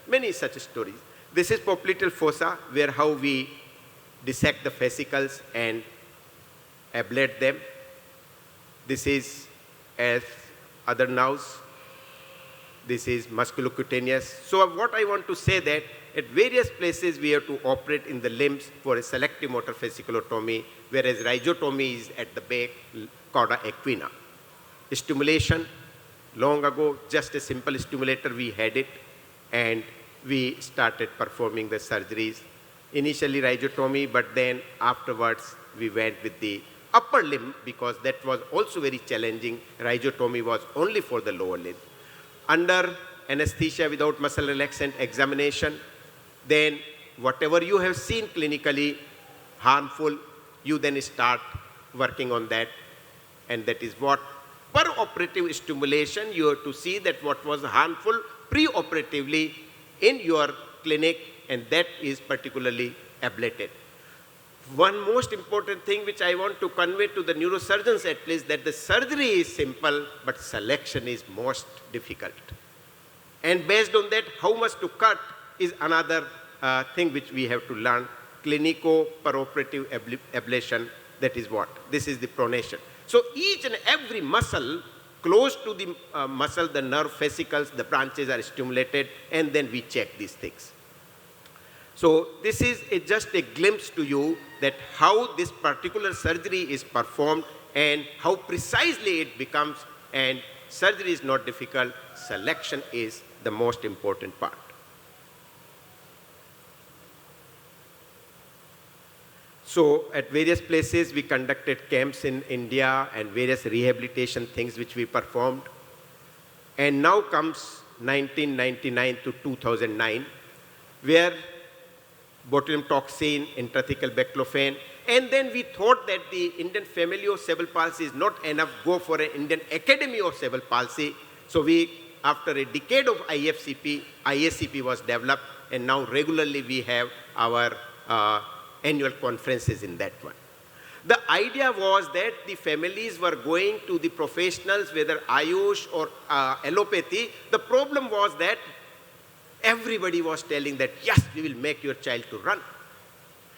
many such stories. This is popliteal fossa, where how we dissect the fascicles and ablate them. This is as other nerves. This is musculocutaneous. So what I want to say that at various places we have to operate in the limbs for a selective motor fasciculotomy, whereas rhizotomy is at the back, cauda equina. Stimulation, long ago, just a simple stimulator, we had it, and we started performing the surgeries. Initially rhizotomy, but then afterwards we went with the upper limb because that was also very challenging. Rhizotomy was only for the lower limb. Under anesthesia without muscle relaxant examination, then whatever you have seen clinically harmful, you then start working on that. And that is what per-operative stimulation, you have to see that what was harmful pre-operatively in your clinic, and that is particularly ablated. One most important thing which I want to convey to the neurosurgeons at least, that the surgery is simple, but selection is most difficult. And based on that, how much to cut is another thing which we have to learn. Clinico-peroperative ablation, that is what? This is the pronation. So each and every muscle close to the muscle, the nerve fascicles, the branches are stimulated, and then we check these things. So this is just a glimpse to you that how this particular surgery is performed and how precisely it becomes, and surgery is not difficult, selection is the most important part. So at various places we conducted camps in India and various rehabilitation things which we performed. And now comes 1999 to 2009, where botulinum toxin, intrathecal baclofen, and then we thought that the Indian Family of Cerebral Palsy is not enough, go for an Indian Academy of Cerebral Palsy. So we, after a decade of IACP was developed, and now regularly we have our annual conferences in that one. The idea was that the families were going to the professionals, whether Ayush or allopathy. The problem was that everybody was telling that, yes, we will make your child to run.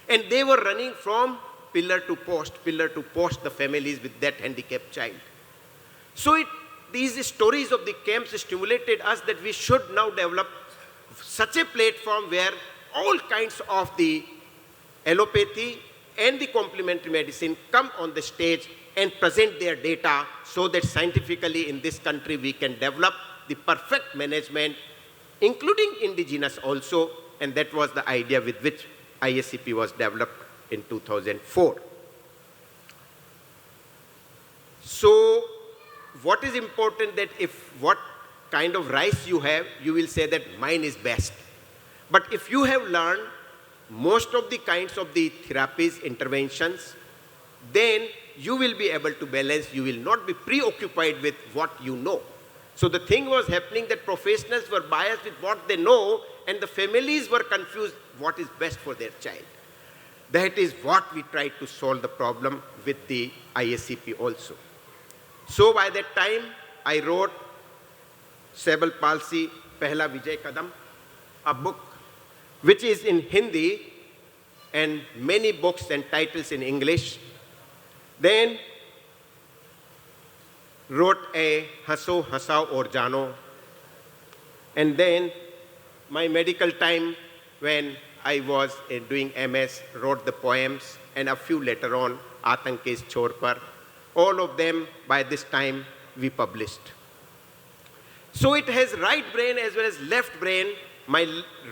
And they were running from pillar to post, the families with that handicapped child. So these stories of the camps stimulated us that we should now develop such a platform where all kinds of the allopathy and the complementary medicine come on the stage and present their data so that scientifically in this country we can develop the perfect management, including indigenous also, and that was the idea with which ISCP was developed in 2004. So what is important that if what kind of rice you have, you will say that mine is best. But if you have learned most of the kinds of the therapies, interventions, then you will be able to balance, you will not be preoccupied with what you know. So the thing was happening that professionals were biased with what they know, and the families were confused what is best for their child. That is what we tried to solve the problem with the ISCP also. So by that time, I wrote Cerebral Palsy, Pehla Vijay Kadam, a book which is in Hindi and many books and titles in English. Then wrote a Haso, Hasao or Jano. And then my medical time when I was doing MS, wrote the poems, and a few later on, Atankes Chorpar. All of them by this time we published. So it has right brain as well as left brain. My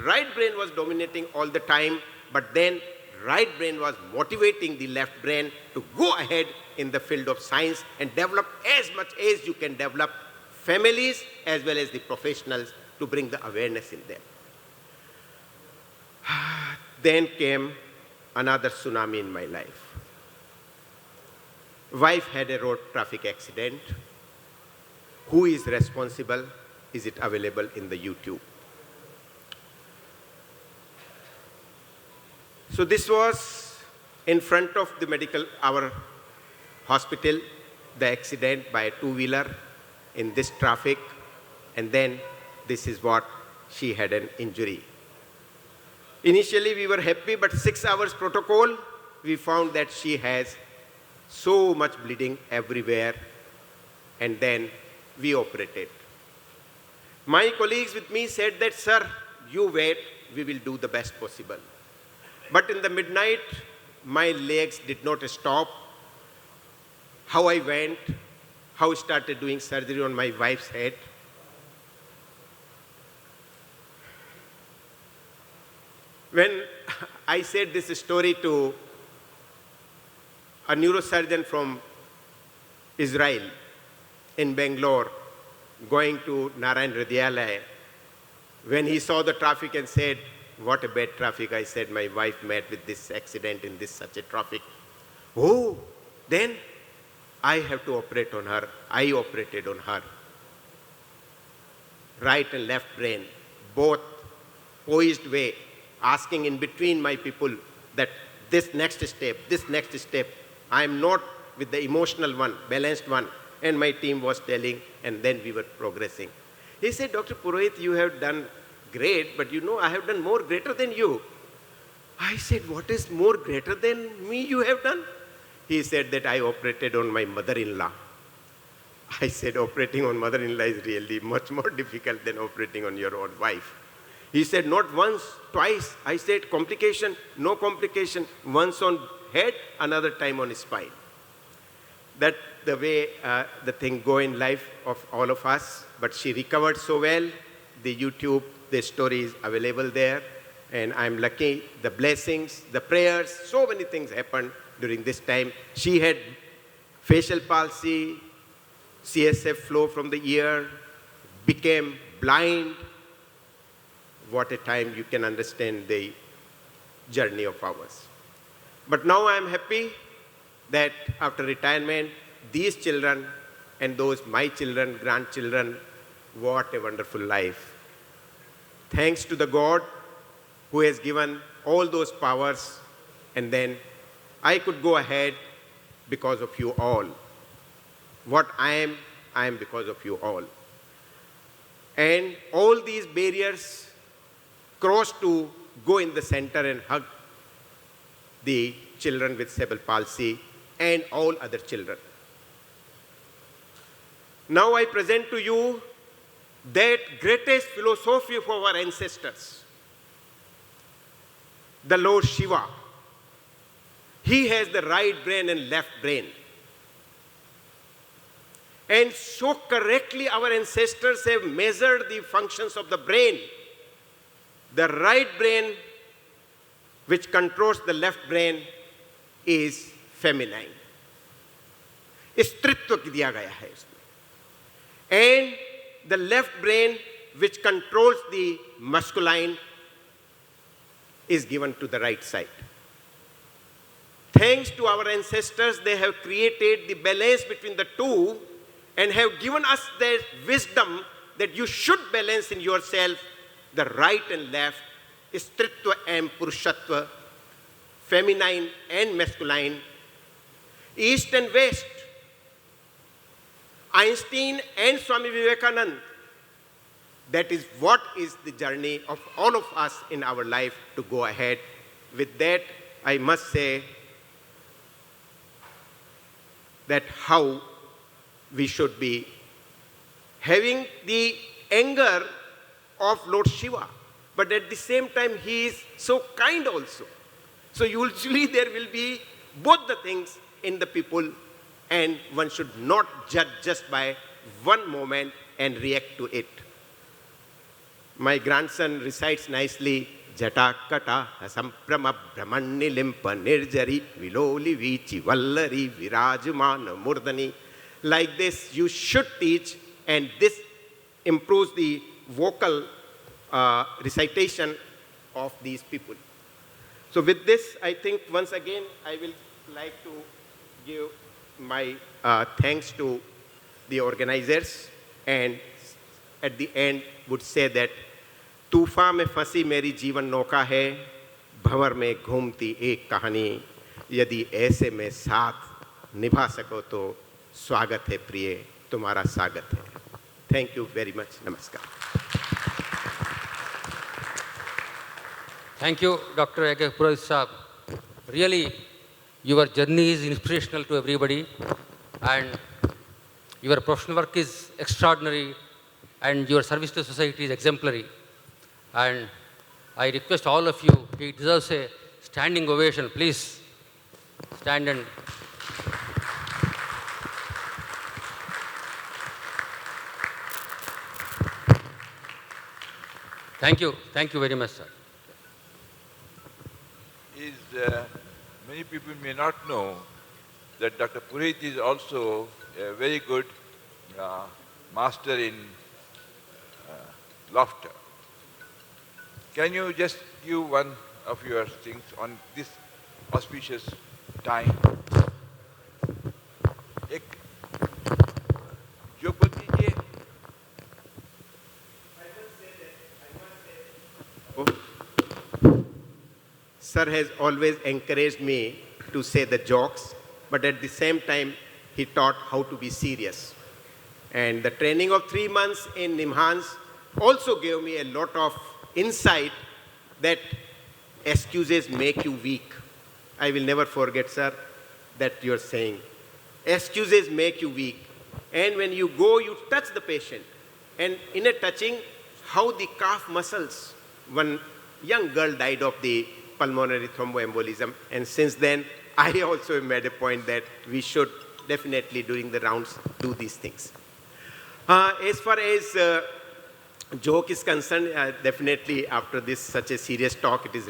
right brain was dominating all the time, but then right brain was motivating the left brain to go ahead in the field of science and develop as much as you can develop families as well as the professionals to bring the awareness in them. Then came another tsunami in my life. Wife had a road traffic accident. Who is responsible? Is it available in the YouTube? So this was in front of the our hospital, the accident by a two-wheeler in this traffic, and then this is what she had an injury. Initially, we were happy, but 6 hours protocol, we found that she has so much bleeding everywhere, and then we operated. My colleagues with me said that, sir, you wait, we will do the best possible. But in the midnight, my legs did not stop. How I went, how I started doing surgery on my wife's head. When I said this story to a neurosurgeon from Israel in Bangalore, going to Narayan Hridayalaya, when he saw the traffic and said, what a bad traffic, I said, my wife met with this accident in this such a traffic. Oh, then I have to operate on her. I operated on her. Right and left brain, both poised way, asking in between my people that this next step. I am not with the emotional one, balanced one. And my team was telling, and then we were progressing. He said, Dr. Purohit, you have done great, but you know, I have done more greater than you. I said, what is more greater than me you have done? He said that I operated on my mother-in-law. I said, operating on mother-in-law is really much more difficult than operating on your own wife. He said, not once, twice. I said, complication, no complication. Once on head, another time on spine. That the way the thing go in life of all of us. But she recovered so well. The YouTube, the story is available there. And I'm lucky, the blessings, the prayers, so many things happened during this time. She had facial palsy, CSF flow from the ear, became blind. What a time, you can understand the journey of ours. But now I'm happy that after retirement, these children and those my children, grandchildren, what a wonderful life. Thanks to the God who has given all those powers, and then I could go ahead because of you all. What I am because of you all. And all these barriers crossed to go in the center and hug the children with cerebral palsy and all other children. Now I present to you that greatest philosophy of our ancestors, the Lord Shiva. He has the right brain and left brain. And so correctly our ancestors have measured the functions of the brain. The right brain, which controls the left brain, is feminine. स्त्रीत्व दिया गया है इसमें. And the left brain, which controls the masculine, is given to the right side. Thanks to our ancestors, they have created the balance between the two and have given us the wisdom that you should balance in yourself the right and left, stritva and purushatva, feminine and masculine, east and west, Einstein and Swami Vivekananda. That is what is the journey of all of us in our life to go ahead. With that, I must say that how we should be having the anger of Lord Shiva, but at the same time he is so kind also. So usually there will be both the things in the people, and one should not judge just by one moment and react to it. My grandson recites nicely, Jata kata samprama brahmanni limpa nirjari viloli vichi vallari virajumana murdani. Like this you should teach, and this improves the vocal recitation of these people. So with this, I think once again I will like to give my thanks to the organizers, and at the end would say that तूफान में फंसी मेरी जीवन नौका है, भंवर में घूमती एक कहानी, यदि ऐसे में साथ निभा सको तो स्वागत है प्रिय, तुम्हारा स्वागत है. Thank you very much. Namaskar. Thank you, Dr. A.K. Purohit Saab. Really, your journey is inspirational to everybody, and your professional work is extraordinary, and your service to society is exemplary. And I request all of you, he deserves a standing ovation. Please stand and thank you. Thank you very much, sir. Many people may not know that Dr. Purohit is also a very good master in laughter. Can you just give one of your things on this auspicious time? एक joke बोल दीजिए. Sir has always encouraged me to say the jokes, but at the same time, he taught how to be serious. And the training of 3 months in Nimhans also gave me a lot of insight that excuses make you weak. I will never forget, sir, that you're saying. Excuses make you weak. And when you go, you touch the patient. And in a touching, how the calf muscles, one young girl died of the pulmonary thromboembolism. And since then, I also made a point that we should definitely, during the rounds, do these things. As far as joke is concerned, definitely after this such a serious talk, it is